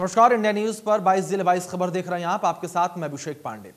नमस्कार, India news पर 22 जिले 22 खबर देख रहे हैं आप। आपके साथ मैं अभिषेक पांडे।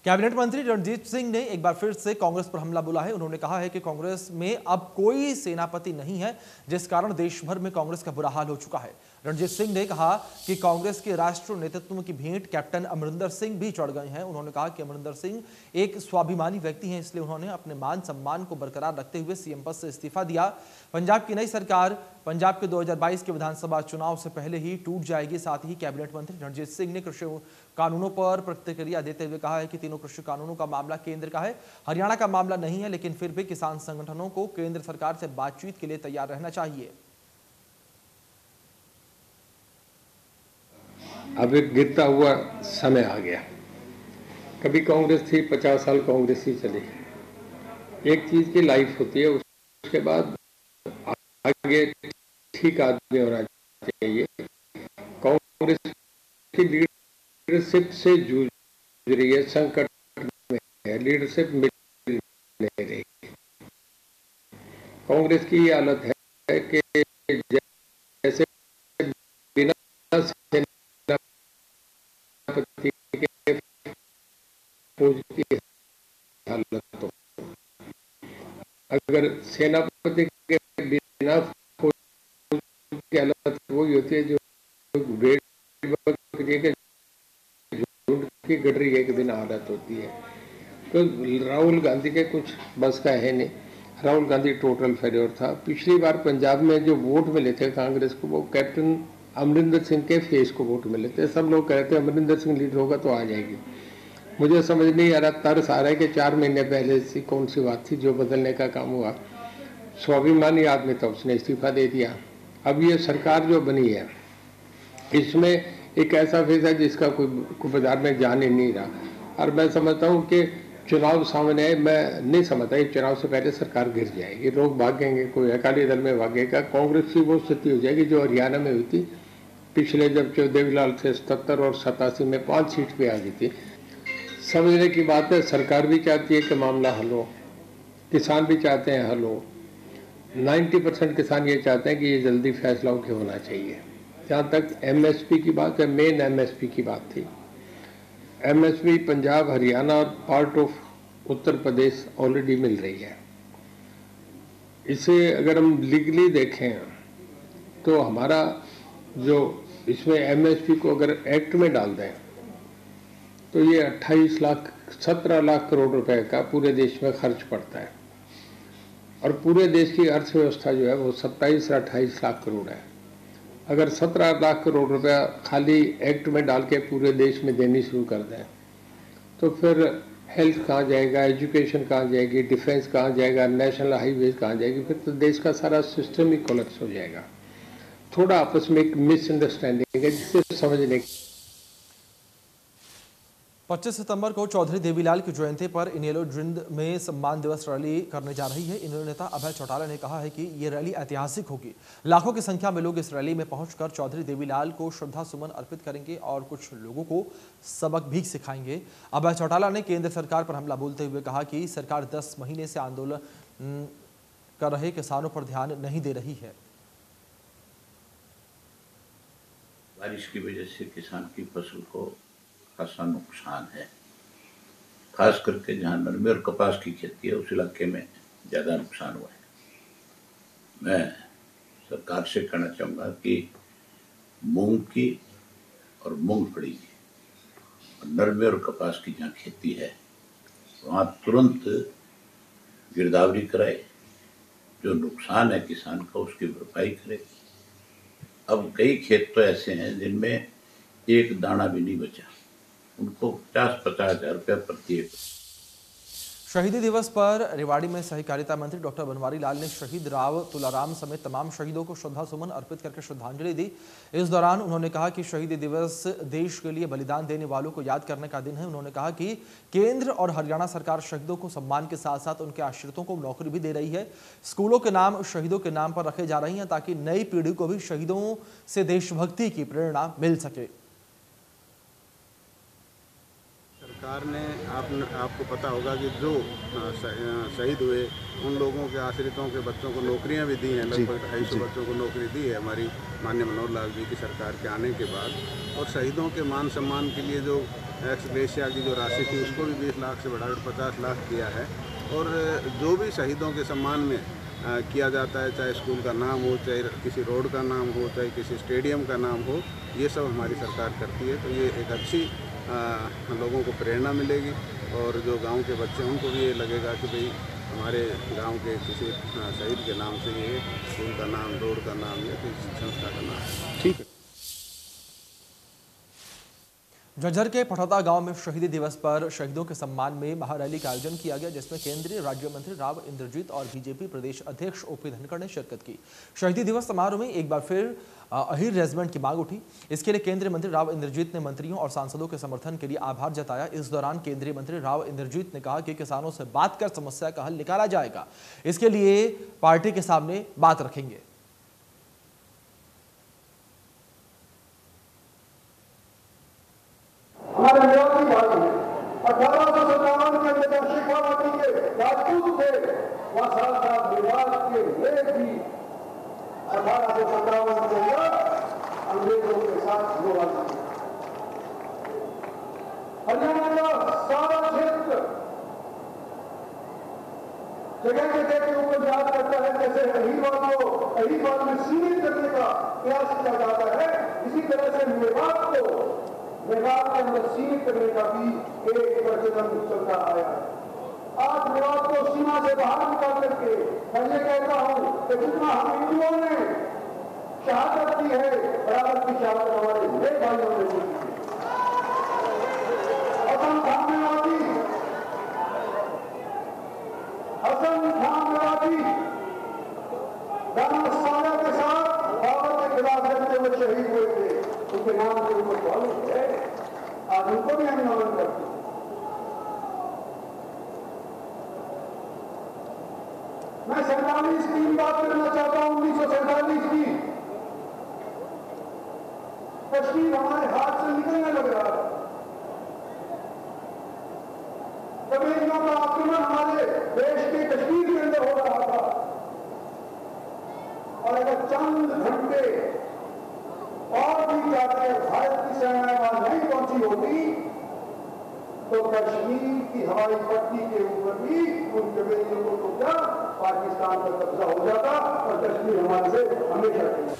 कैबिनेट मंत्री रणजीत सिंह ने एक बार फिर से कांग्रेस पर हमला बोला है। उन्होंने कहा है कि कांग्रेस में अब कोई सेनापति नहीं है, जिस कारण देश भर में कांग्रेस का बुरा हाल हो चुका है। रणजीत सिंह ने कहा कि कांग्रेस के राष्ट्रीय नेतृत्व की भेंट कैप्टन अमरिंदर सिंह भी चढ़ गए हैं। उन्होंने कहा कि अमरिंदर सिंह एक स्वाभिमानी व्यक्ति हैं, इसलिए उन्होंने अपने मान सम्मान को बरकरार रखते हुए सीएम पद से इस्तीफा दिया। पंजाब की नई सरकार पंजाब के 2022 के विधानसभा चुनाव से पहले ही टूट जाएगी। साथ ही कैबिनेट मंत्री रणजीत सिंह ने कृषि कानूनों पर प्रतिक्रिया देते हुए कहा है कि तीनों कृषि कानूनों का मामला केंद्र का है, हरियाणा का मामला नहीं है, लेकिन फिर भी किसान संगठनों को केंद्र सरकार से बातचीत के लिए तैयार रहना चाहिए। अब एक गिरता हुआ समय आ गया। कभी कांग्रेस थी, 50 साल कांग्रेस ही चली। एक चीज की लाइफ होती है, उसके बाद आगे ठीक आदमी होना चाहिए। कांग्रेस की लीडरशिप से जूझ रही है, संकट में है, लीडरशिप मिल नहीं रही। कांग्रेस की ये हालत है कि जैसे बिना सेनापति के फौज की हालत हो, अगर सेनापति के बिना फौज की हालत वही होती है जो भेड़ बकरी के झुंड की गडरी एक दिन हालत होती है। तो राहुल गांधी के कुछ बस का है नहीं। राहुल गांधी टोटल फेल्योर था। पिछली बार पंजाब में जो वोट मिले थे कांग्रेस को, वो कैप्टन अमरिंदर सिंह के फेस को वोट मिले थे। सब लोग कहते हैं अमरिंदर सिंह लीडर होगा तो आ जाएगी। मुझे समझ नहीं आ रहा, तरस आ रहा है कि 4 महीने पहले से कौन सी बात थी जो बदलने का काम हुआ। स्वाभिमानी आदमी था, उसने इस्तीफा दे दिया। अब ये सरकार जो बनी है, इसमें एक ऐसा फेस है जिसका कोई बाजार में जान ही नहीं रहा। और मैं समझता हूँ कि चुनाव सामने है, मैं नहीं समझता चुनाव से पहले सरकार गिर जाएगी, लोग भागेंगे, कोई अकाली दल में भागेगा। कांग्रेस की वो स्थिति हो जाएगी जो हरियाणा में हुई थी पिछले, जब देवीलाल थे 77 और 87 में 5 सीट पे आ गई थी। समझने की बात है, सरकार भी चाहती है कि मामला हल हो, किसान भी चाहते हैं हल हो। 90% किसान ये चाहते हैं कि ये जल्दी फैसला होकर होना चाहिए। जहाँ तक एमएसपी की बात है, मेन एमएसपी की बात थी। एमएसपी पंजाब, हरियाणा और part of Uttar Pradesh already मिल रही है। इसे अगर हम लीगली देखें तो हमारा जो इसमें एमएसपी को अगर एक्ट में डाल दें तो ये 17 लाख करोड़ रुपए का पूरे देश में खर्च पड़ता है। और पूरे देश की अर्थव्यवस्था जो है वो 27 से 28 लाख करोड़ है। अगर 17 लाख करोड़ रुपया खाली एक्ट में डाल के पूरे देश में देनी शुरू कर दें तो फिर हेल्थ कहाँ जाएगा, एजुकेशन कहाँ जाएगी, डिफेंस कहाँ जाएगा, नेशनल हाईवेज कहाँ जाएगी, फिर तो देश का सारा सिस्टम ही कोलैप्स हो जाएगा। थोड़ा आपस में एक मिसअंडरस्टैंडिंग है जिसे समझने की। 25 सितंबर को चौधरी देवीलाल की जयंती पर इनेलो जिंद में सम्मान दिवस रैली करने जा रही है। इनेलो नेता अभय चौटाला ने कहा है कि ये रैली ऐतिहासिक होगी। लाखों की संख्या में लोग इस रैली में पहुंचकर चौधरी देवीलाल को श्रद्धा सुमन अर्पित करेंगे और कुछ लोगों को सबक भी सिखाएंगे। अभय चौटाला ने केंद्र सरकार पर हमला बोलते हुए कहा कि सरकार 10 महीने से आंदोलन कर रहे किसानों पर ध्यान नहीं दे रही है। बारिश की वजह से किसान की फसल को खासा नुकसान है, खास करके जहाँ नरमे और कपास की खेती है उस इलाके में ज़्यादा नुकसान हुआ है। मैं सरकार से कहना चाहूँगा कि मूंग की और मूंगफली की और नरमे और कपास की जहाँ खेती है वहाँ तुरंत गिरदावरी कराए, जो नुकसान है किसान का उसकी भरपाई करे। अब कई खेत तो ऐसे हैं जिनमें एक दाना भी नहीं बचा, उनको 50-50 हजार रुपया प्रति एकड़। शहीदी दिवस पर रेवाड़ी में सहकारिता मंत्री डॉक्टर बनवारी लाल ने शहीद राव तुलाराम समेत तमाम शहीदों को श्रद्धा सुमन अर्पित करके श्रद्धांजलि दी। इस दौरान उन्होंने कहा कि शहीदी दिवस देश के लिए बलिदान देने वालों को याद करने का दिन है। उन्होंने कहा कि केंद्र और हरियाणा सरकार शहीदों को सम्मान के साथ साथ उनके आश्रितों को नौकरी भी दे रही है। स्कूलों के नाम शहीदों के नाम पर रखे जा रही हैं ताकि नई पीढ़ी को भी शहीदों से देशभक्ति की प्रेरणा मिल सके। सरकार ने आपको पता होगा कि जो शहीद हुए उन लोगों के आश्रितों के बच्चों को नौकरियां भी दी हैं। लगभग 250 बच्चों को नौकरी दी है हमारी माननीय मनोहर लाल जी की सरकार के आने के बाद। और शहीदों के मान सम्मान के लिए जो एक्स ग्रेशिया की जो राशि थी उसको भी 20 लाख से बढ़ाकर 50 लाख किया है। और जो भी शहीदों के सम्मान में किया जाता है, चाहे स्कूल का नाम हो, चाहे किसी रोड का नाम हो, चाहे किसी स्टेडियम का नाम हो, ये सब हमारी सरकार करती है। तो ये एक अच्छी लोगों को प्रेरणा मिलेगी और जो गांव के बच्चे हैं उनको भी ये लगेगा कि भाई हमारे गांव के किसी शहीद के नाम से ये स्कूल का नाम, रोड का नाम या किसी संस्था का नाम। ठीक है। झज्जर के पठौता गांव में शहीदी दिवस पर शहीदों के सम्मान में महारैली का आयोजन किया गया, जिसमें केंद्रीय राज्य मंत्री राव इंद्रजीत और बीजेपी प्रदेश अध्यक्ष ओपी धनखड़ ने शिरकत की। शहीदी दिवस समारोह में एक बार फिर अहिर रेजिमेंट की मांग उठी। इसके लिए केंद्रीय मंत्री राव इंद्रजीत ने मंत्रियों और सांसदों के समर्थन के लिए आभार जताया। इस दौरान केंद्रीय मंत्री राव इंद्रजीत ने कहा कि किसानों से बात कर समस्या का हल निकाला जाएगा, इसके लिए पार्टी के सामने बात रखेंगे। हमारे विरोधी भाई 1857 के अंदर शेखावती के राजपूत थे, वह साथ विवाद के लिए भी 1857 के अंदर अंग्रेजों के साथ विवाद किया। हरियाणा का सारा क्षेत्र जगह जगह के ऊपर याद करता है, जैसे अहीवाद में सीमित करने का प्रयास किया जाता है, इसी तरह से मेवात के अंदर सीमित करने का भी एक प्रचलन चलता आया है। आज मेवात को सीमा से बाहर निकाल करके मैं ये कहता हूं कि जितना हम हिंदुओं ने शहादत की है, बराबर की शहादत हमारे नए भाइयों ने दी है। हसन खान मेवाती राणा के साथ बाबर के खिलाफ लड़ते हुए शहीद हुए थे, उनके नाम के ऊपर बहुत है, आज उनको भी हम नमन करते हैं। मैं 47 की बात करना चाहता हूं, 1947 की। कश्मीर हमारे हाथ से निकलने लग रहा है। कमेरियों का आक्रमण हमारे देश के कश्मीर के अंदर हो रहा था, और अगर चंद घंटे और भी जाकर भारत की सेना वहां नहीं पहुंची होती तो कश्मीर की हवाई पट्टी के ऊपर भी उन कमेरियों को तो क्या पाकिस्तान का कब्जा हो जाता और कश्मीर हमारे से हमेशा के लिए।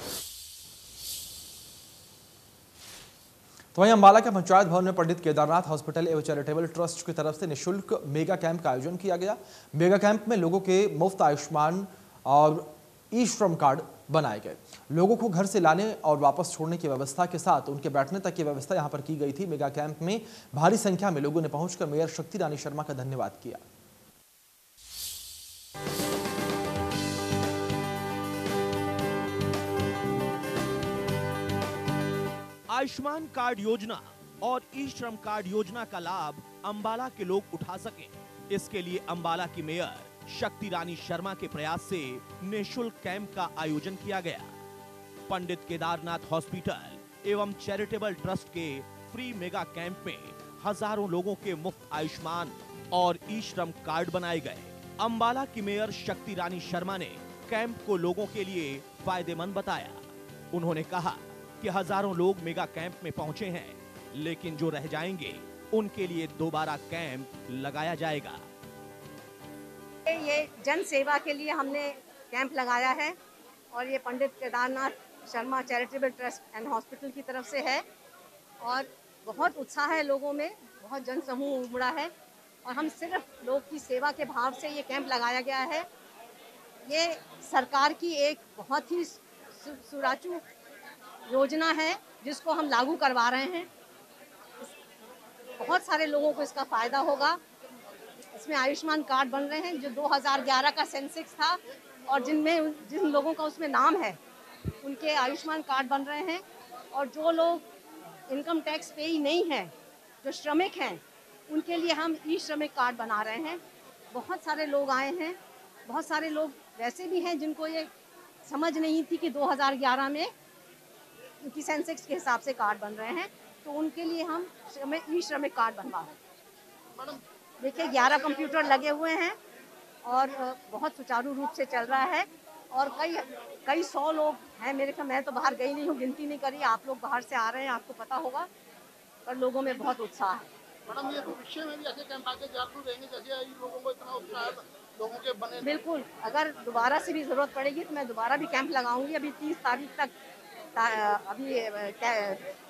तो वहीं अम्बाला के पंचायत भवन में पंडित केदारनाथ हॉस्पिटल एवं चैरिटेबल ट्रस्ट की तरफ से निःशुल्क मेगा कैंप का आयोजन किया गया। मेगा कैंप में लोगों के मुफ्त आयुष्मान और ई श्रम कार्ड बनाए गए। लोगों को घर से लाने और वापस छोड़ने की व्यवस्था के साथ उनके बैठने तक की व्यवस्था यहां पर की गई थी। मेगा कैंप में भारी संख्या में लोगों ने पहुंचकर मेयर शक्ति रानी शर्मा का धन्यवाद किया। आयुष्मान कार्ड योजना और ई श्रम कार्ड योजना का लाभ अंबाला के लोग उठा सकें, इसके लिए अंबाला की मेयर शक्ति रानी शर्मा के प्रयास से निःशुल्क कैंप का आयोजन किया गया। पंडित केदारनाथ हॉस्पिटल एवं चैरिटेबल ट्रस्ट के फ्री मेगा कैंप में हजारों लोगों के मुफ्त आयुष्मान और ई श्रम कार्ड बनाए गए। अंबाला की मेयर शक्ति रानी शर्मा ने कैंप को लोगों के लिए फायदेमंद बताया। उन्होंने कहा कि हजारों लोग मेगा कैंप में पहुंचे हैं, लेकिन जो रह जाएंगे उनके लिए दोबारा कैंप लगाया जाएगा। ये जन सेवा के लिए हमने कैंप लगाया है और ये Pandit Kedarnath Sharma charitable trust and hospital की तरफ से है और बहुत उत्साह है लोगों में, बहुत जन समूह उमड़ा है और हम सिर्फ लोग की सेवा के भाव से ये कैंप लगाया गया है। ये सरकार की एक बहुत ही सुराचू योजना है जिसको हम लागू करवा रहे हैं। बहुत सारे लोगों को इसका फायदा होगा। इसमें आयुष्मान कार्ड बन रहे हैं जो 2011 का सेंसेक्स था और जिन लोगों का उसमें नाम है उनके आयुष्मान कार्ड बन रहे हैं। और जो लोग इनकम टैक्स पे ही नहीं है, जो श्रमिक हैं, उनके लिए हम ई श्रमिक कार्ड बना रहे हैं। बहुत सारे लोग आए हैं, बहुत सारे लोग वैसे भी हैं जिनको ये समझ नहीं थी कि 2011 में उनकी सेंसेक्स के हिसाब से कार्ड बन रहे हैं, तो उनके लिए हम ई श्रमिक कार्ड बनवा रहे हैं। देखिए 11 कंप्यूटर लगे हुए हैं और बहुत सुचारू रूप से चल रहा है और कई 100 लोग हैं मेरे ख्याल। मैं तो बाहर गई नहीं हूँ, गिनती नहीं करी। आप लोग बाहर से आ रहे हैं, आपको पता होगा, पर लोगों में बहुत उत्साह है। मैडम, ये भविष्य में भी ऐसे कैंप आगे जागरूक रहेंगे, जैसे इन लोगों को इतना उत्साह लोगों के बने? बिल्कुल, अगर दोबारा से भी ज़रूरत पड़ेगी तो मैं दोबारा भी कैंप लगाऊंगी। अभी 30 तारीख तक अभी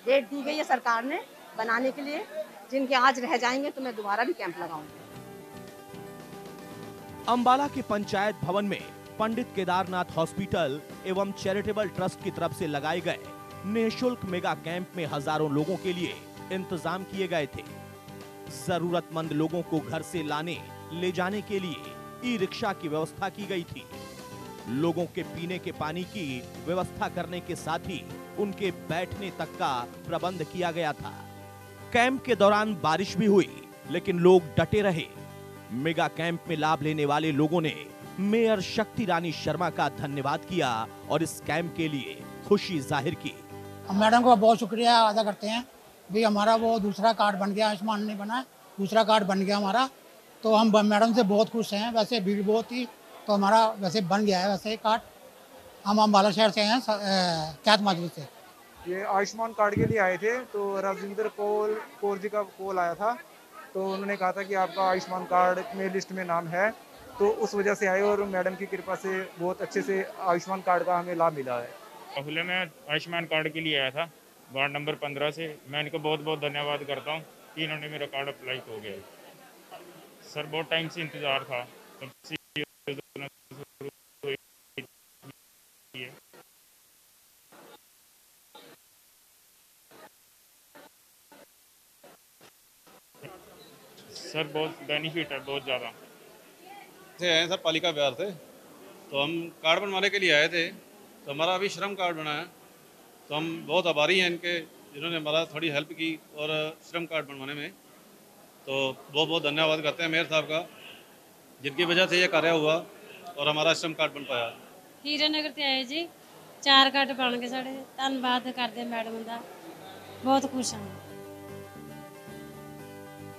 डेट दी गई है सरकार ने बनाने के लिए। जिनके आज रह जाएंगे तो मैं दोबारा भी कैंप लगाऊंगी। अंबाला के पंचायत भवन में पंडित केदारनाथ हॉस्पिटल एवं चैरिटेबल ट्रस्ट की तरफ से लगाए गए निःशुल्क मेगा कैंप में हजारों लोगों के लिए इंतजाम किए गए थे। जरूरतमंद लोगों को घर से लाने ले जाने के लिए ई रिक्शा की व्यवस्था की गई थी। लोगों के पीने के पानी की व्यवस्था करने के साथ ही उनके बैठने तक का प्रबंध किया गया था। कैंप के दौरान बारिश भी हुई, लेकिन लोग डटे रहे। मेगा कैंप में लाभ लेने वाले लोगों ने मेयर शक्ति रानी शर्मा का धन्यवाद किया और इस कैंप के लिए खुशी जाहिर की। हम मैडम का बहुत शुक्रिया अदा करते हैं। भी हमारा वो दूसरा कार्ड बन गया, आयुष्मान नहीं बना, दूसरा कार्ड बन गया हमारा, तो हम मैडम से बहुत खुश हैं। वैसे भीड़ बहुत थी तो हमारा वैसे बन गया है वैसे कार्ड। हम अम्बाला शहर से हैं, कैथ माजरी से। ये आयुष्मान कार्ड के लिए आए थे, तो राजेंद्र कौर जी का कॉल आया था, तो उन्होंने कहा था कि आपका आयुष्मान कार्ड में लिस्ट में नाम है, तो उस वजह से आए और मैडम की कृपा से बहुत अच्छे से आयुष्मान कार्ड का हमें लाभ मिला है। पहले मैं आयुष्मान कार्ड के लिए आया था वार्ड नंबर 15 से। मैं इनको बहुत बहुत धन्यवाद करता हूँ कि इन्होंने मेरा कार्ड अप्लाई हो गया। सर बहुत टाइम से इंतज़ार था, तब से सर बहुत बेनिफिट है, बहुत ज़्यादा। से आए सर पालिका बिहार से, तो हम कार्ड बनवाने के लिए आए थे, तो हमारा अभी श्रम कार्ड बना है, तो हम बहुत आभारी हैं इनके, जिन्होंने हमारा थोड़ी हेल्प की और श्रम कार्ड बनवाने में। तो बहुत बहुत धन्यवाद करते हैं मेयर साहब का, जिनकी वजह से ये कार्य हुआ और हमारा श्रम कार्ड बन पाया। हीरानगर से आए जी, 4 कार्ड बन गए साढ़े। धन्यवाद करते मैडम का, बहुत खुश हैं।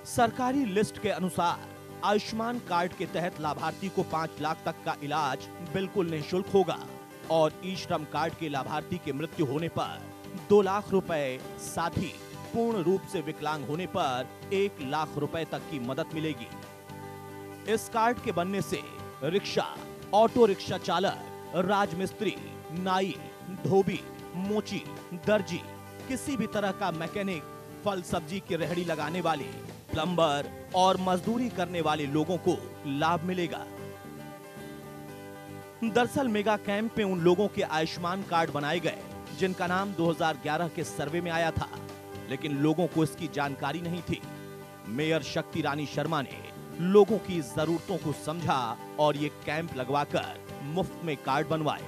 सरकारी लिस्ट के अनुसार आयुष्मान कार्ड के तहत लाभार्थी को 5 लाख तक का इलाज बिल्कुल निःशुल्क होगा और ई श्रम कार्ड के लाभार्थी की मृत्यु होने पर 2 लाख रुपए, साथ ही पूर्ण रूप से विकलांग होने पर 1 लाख रुपए तक की मदद मिलेगी। इस कार्ड के बनने से रिक्शा, ऑटो रिक्शा चालक, राजमिस्त्री, नाई, धोबी, मोची, दर्जी, किसी भी तरह का मैकेनिक, फल सब्जी की रेहड़ी लगाने वाले, प्लम्बर और मजदूरी करने वाले लोगों को लाभ मिलेगा। दरअसल मेगा कैंप में उन लोगों के आयुष्मान कार्ड बनाए गए जिनका नाम 2011 के सर्वे में आया था, लेकिन लोगों को इसकी जानकारी नहीं थी। मेयर शक्ति रानी शर्मा ने लोगों की जरूरतों को समझा और ये कैंप लगवाकर मुफ्त में कार्ड बनवाए।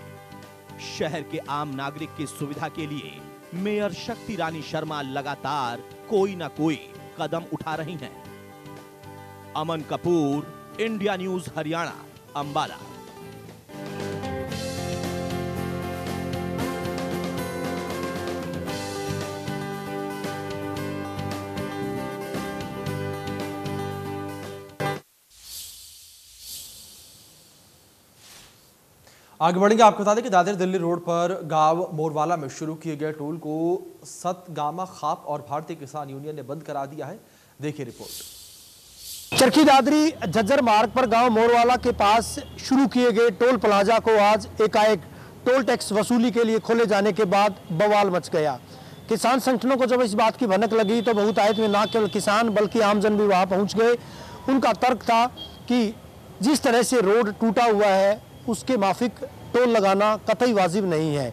शहर के आम नागरिक की सुविधा के लिए मेयर शक्ति रानी शर्मा लगातार कोई ना कोई कदम उठा रही हैं। अमन कपूर, इंडिया न्यूज हरियाणा, अंबाला। आगे बढ़ेंगे। आपको बता दें कि दादर दिल्ली रोड पर गांव मोरवाला में शुरू किए गए टोल को सतगामा खाप और भारतीय किसान यूनियन ने बंद करा दिया है। देखिए रिपोर्ट। चरखी दादरी झज्जर मार्ग पर गांव मोरवाला के पास शुरू किए गए टोल प्लाजा को आज एकाएक टोल टैक्स वसूली के लिए खोले जाने के बाद बवाल मच गया। किसान संगठनों को जब इस बात की भनक लगी तो बहुतायत में न केवल किसान बल्कि आमजन भी वहां पहुंच गए। उनका तर्क था कि जिस तरह से रोड टूटा हुआ है उसके माफिक टोल लगाना कतई वाजिब नहीं है।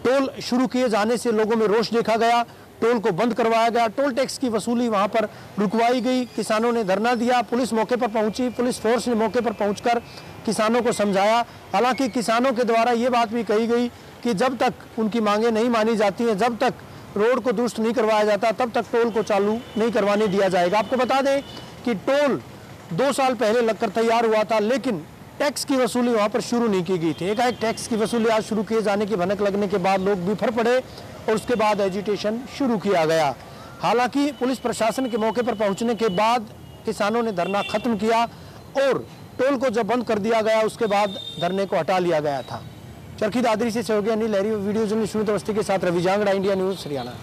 टोल शुरू किए जाने से लोगों में रोष देखा गया, टोल को बंद करवाया गया, टोल टैक्स की वसूली वहां पर रुकवाई गई। किसानों ने धरना दिया, पुलिस मौके पर पहुंची, पुलिस फोर्स ने मौके पर पहुंचकर किसानों को समझाया। हालांकि किसानों के द्वारा ये बात भी कही गई कि जब तक उनकी मांगें नहीं मानी जाती हैं, जब तक रोड को दुरुस्त नहीं करवाया जाता, तब तक टोल को चालू नहीं करवाने दिया जाएगा। आपको बता दें कि टोल 2 साल पहले लगकर तैयार हुआ था, लेकिन टैक्स की वसूली वहां पर शुरू नहीं की गई थी। एकाएक टैक्स की वसूली आज शुरू किए जाने की भनक लगने के बाद लोग बिफर पड़े और उसके बाद एजिटेशन शुरू किया गया। हालांकि पुलिस प्रशासन के मौके पर पहुंचने के बाद किसानों ने धरना खत्म किया और टोल को जब बंद कर दिया गया उसके बाद धरने को हटा लिया गया था। चरखी दादरी से सहयोगी अनिल लहरी, वीडियो जर्नलिस्ट सुमित अवस्थी के साथ रवि जांगड़ा, इंडिया न्यूज हरियाणा।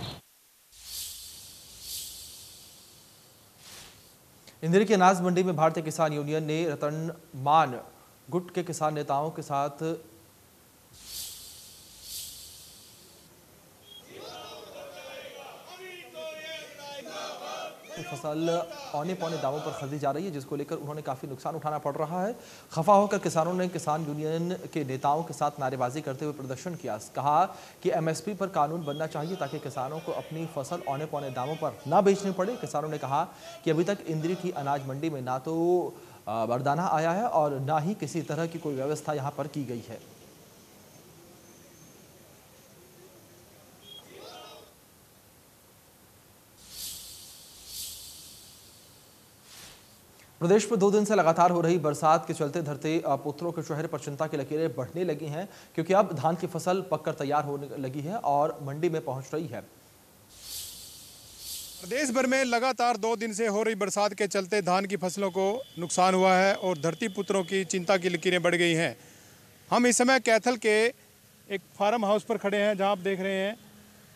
इंदिरा की अनाज मंडी में भारतीय किसान यूनियन ने रतनमान गुट के किसान नेताओं के साथ फसल औने पौने दामों पर खरीदी जा रही है, जिसको लेकर उन्होंने काफी नुकसान उठाना पड़ रहा है। खफा होकर किसानों ने किसान यूनियन के नेताओं के साथ नारेबाजी करते हुए प्रदर्शन किया। कहा कि एमएसपी पर कानून बनना चाहिए ताकि किसानों को अपनी फसल औने पौने दामों पर ना बेचनी पड़े। किसानों ने कहा कि अभी तक इंदिरा की अनाज मंडी में ना तो बरदाना आया है और ना ही किसी तरह की कोई व्यवस्था यहाँ पर की गई है। प्रदेश में 2 दिन से लगातार हो रही बरसात के चलते धरती पुत्रों के चेहरे पर चिंता की लकीरें बढ़ने लगी हैं, क्योंकि अब धान की फसल पककर तैयार होने लगी है और मंडी में पहुंच रही है। प्रदेश भर में लगातार 2 दिन से हो रही बरसात के चलते धान की फसलों को नुकसान हुआ है और धरती पुत्रों की चिंता की लकीरें बढ़ गई हैं। हम इस समय कैथल के एक फार्म हाउस पर खड़े हैं, जहां आप देख रहे हैं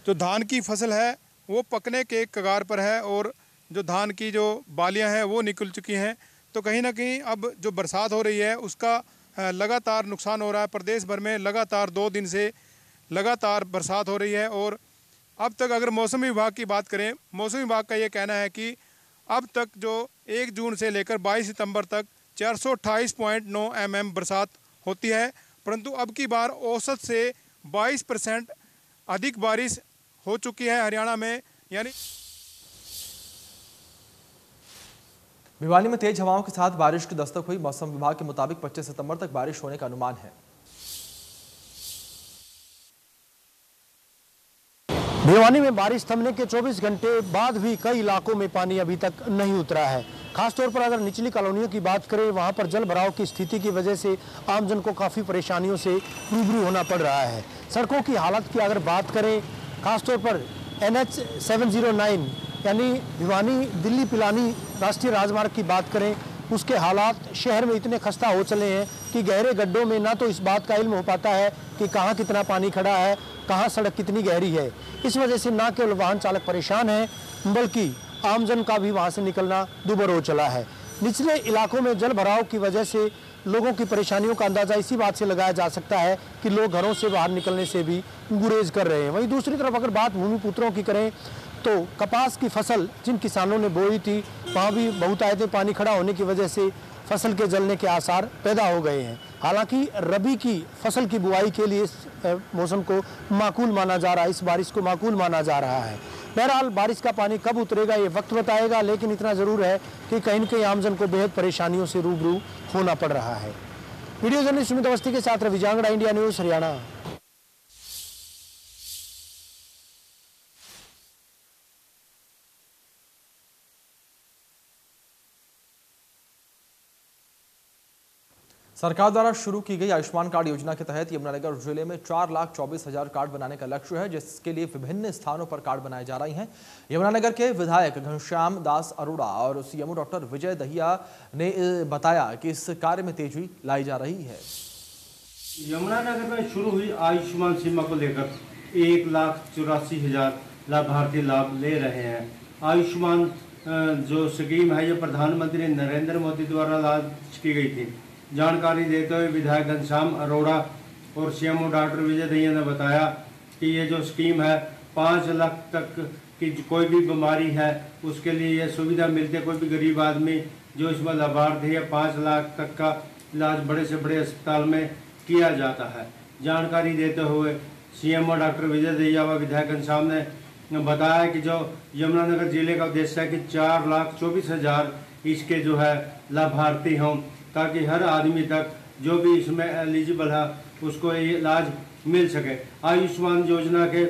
जो धान की फसल है वो पकने के कगार पर है और जो धान की जो बालियां हैं वो निकल चुकी हैं। तो कहीं ना कहीं अब जो बरसात हो रही है उसका लगातार नुकसान हो रहा है। प्रदेश भर में लगातार 2 दिन से लगातार बरसात हो रही है और अब तक अगर मौसम विभाग की बात करें, मौसम विभाग का ये कहना है कि अब तक जो 1 जून से लेकर 22 सितंबर तक 428.9 mm बरसात होती है, परंतु अब की बार औसत से 22% अधिक बारिश हो चुकी है हरियाणा में। यानी भिवानी में तेज हवाओं के साथ बारिश की दस्तक हुई। मौसम विभाग के मुताबिक 25 सितंबर तक बारिश होने का अनुमान है। भिवानी में बारिश थमने के 24 घंटे बाद भी कई इलाकों में पानी अभी तक नहीं उतरा है। खासतौर पर अगर निचली कॉलोनियों की बात करें, वहां पर जल भराव की स्थिति की वजह से आमजन को काफ़ी परेशानियों से रूबरू होना पड़ रहा है। सड़कों की हालत की अगर बात करें, खासतौर पर NH 709 यानी भिवानी दिल्ली पिलानी राष्ट्रीय राजमार्ग की बात करें, उसके हालात शहर में इतने खस्ता हो चले हैं कि गहरे गड्ढों में ना तो इस बात का इल्म हो पाता है कि कहाँ कितना पानी खड़ा है, कहाँ सड़क कितनी गहरी है। इस वजह से ना केवल वाहन चालक परेशान हैं, बल्कि आमजन का भी वहाँ से निकलना दुभर हो चला है। निचले इलाकों में जल भराव की वजह से लोगों की परेशानियों का अंदाज़ा इसी बात से लगाया जा सकता है कि लोग घरों से बाहर निकलने से भी गुरेज कर रहे हैं। वहीं दूसरी तरफ अगर बात भूमिपुत्रों की करें तो कपास की फसल जिन किसानों ने बोई थी, वहाँ भी बहुतायत पानी खड़ा होने की वजह से फसल के जलने के आसार पैदा हो गए हैं। हालांकि रबी की फसल की बुआई के लिए इस मौसम को माकूल माना जा रहा है, इस बारिश को माकूल माना जा रहा है। बहरहाल बारिश का पानी कब उतरेगा ये वक्त बताएगा, लेकिन इतना ज़रूर है कि कहीं न कहीं आमजन को बेहद परेशानियों से रूबरू होना पड़ रहा है। वीडियो जर्नलिस्ट सुमित अवस्थी के साथ रवि जांगड़ा, इंडिया न्यूज़ हरियाणा। सरकार द्वारा शुरू की गई आयुष्मान कार्ड योजना के तहत यमुनानगर जिले में 4,24,000 कार्ड बनाने का लक्ष्य है, जिसके लिए विभिन्न स्थानों पर कार्ड बनाए जा रहे हैं। यमुनानगर के विधायक घनश्याम दास अरोड़ा और सीएमओ डॉक्टर विजय दहिया ने बताया कि इस कार्य में तेजी लाई जा रही है। यमुनानगर में शुरू हुई आयुष्मान सीमा को लेकर 1,84,000 लाभार्थी लाभ ले रहे हैं। आयुष्मान जो स्कीम है ये प्रधानमंत्री नरेंद्र मोदी द्वारा लॉन्च की गई थी। जानकारी देते हुए विधायक घनश्याम अरोड़ा और सीएमओ डॉक्टर विजय दहिया ने बताया कि ये जो स्कीम है 5 लाख तक की कोई भी बीमारी है उसके लिए ये सुविधा मिलती है। कोई भी गरीब आदमी जो इसमें लाभार्थी है 5 लाख तक का इलाज बड़े से बड़े अस्पताल में किया जाता है। जानकारी देते हुए सीएमओ डॉक्टर विजय दहिया व विधायक घनश्याम ने बताया कि जो यमुनानगर जिले का उद्देश्य है कि 4,24,000 इसके जो है लाभार्थी हों, ताकि हर आदमी तक जो भी इसमें एलिजिबल है उसको ये इलाज मिल सके। आयुष्मान योजना के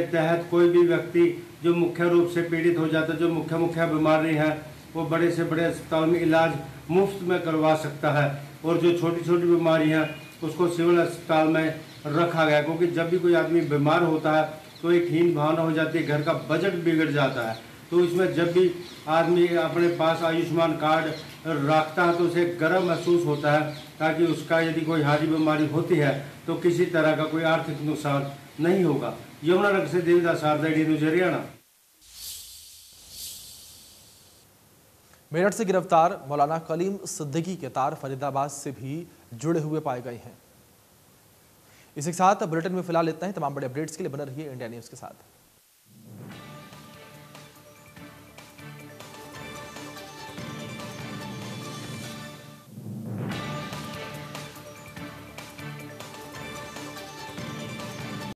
तहत कोई भी व्यक्ति जो मुख्य रूप से पीड़ित हो जाता है, जो मुख्य बीमारी है, वो बड़े से बड़े अस्पताल में इलाज मुफ्त में करवा सकता है और जो छोटी छोटी बीमारी हैं उसको सिविल अस्पताल में रखा गया, क्योंकि जब भी कोई आदमी बीमार होता है तो एक हीन भावना हो जाती है, घर का बजट बिगड़ जाता है। तो इसमें जब भी आदमी अपने पास आयुष्मान कार्ड रखता है तो उसे गर्व महसूस होता है, ताकि उसका यदि कोई हार्ट बीमारी होती है तो किसी तरह का कोई आर्थिक नुकसान नहीं होगा। यमुनानगर से देवीदास शारदा न्यूज़ हरियाणा। मेरठ से गिरफ्तार मौलाना कलीम सिद्दीकी के तार फरीदाबाद से भी जुड़े हुए पाए गए हैं। इसी के साथ बुलेटिन में फिलहाल इतना ही। तमाम बड़े अपडेट्स के लिए बने रहिए इंडिया न्यूज़ के साथ।